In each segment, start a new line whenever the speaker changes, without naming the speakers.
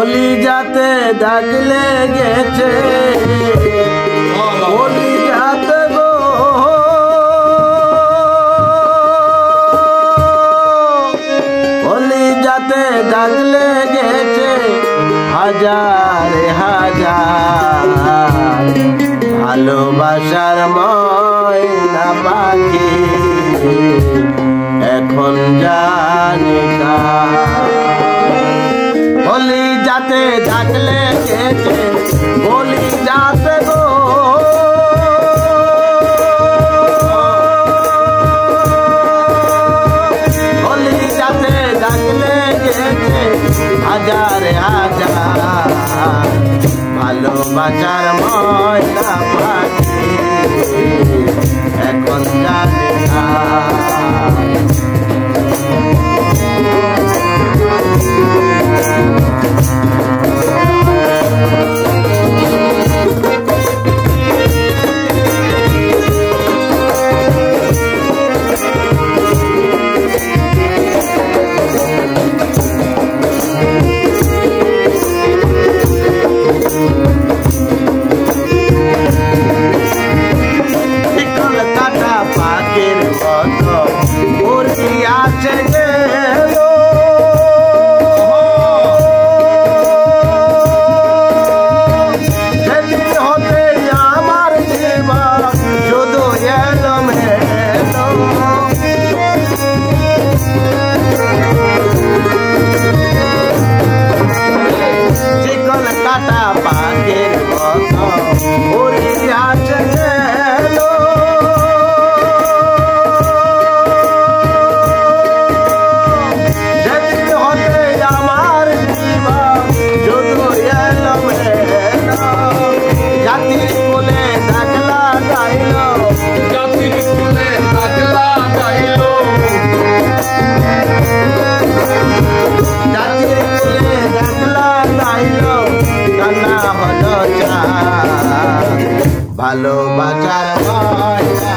কলিজাতে দাগ লেগেছে, কলিজাতে গো কলিজাতে দাগ লেগেছে হাজার হাজার ভালোবাসার ময়না পাখি এখন জানি না। কলিজাতে দাগ লেগেছে, কলিজাতে গো কলিজাতে দাগ লেগেছে হাজার হাজার ভালোবাসার ময়না পাখি এখন জানি না। ভালোবাসার ময়না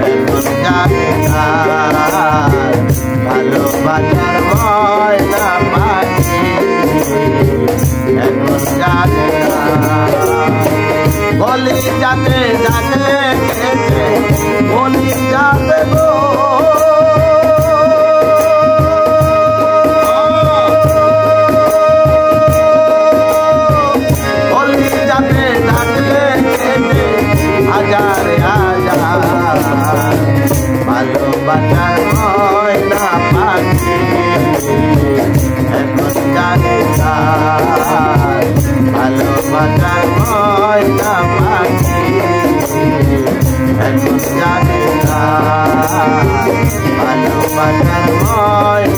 এখন জানি না, ভালোবাসার ময়না পাখি এখন জানি না। কলিজাতে দাগ লেগেছে, কলিজাতে গো হাজার হাজার ভালোবাসার ময়না পাখি এখন জানি না, ভালোবাসার ময়না পাখি এখন জানি না, ভালোবাসার ময়না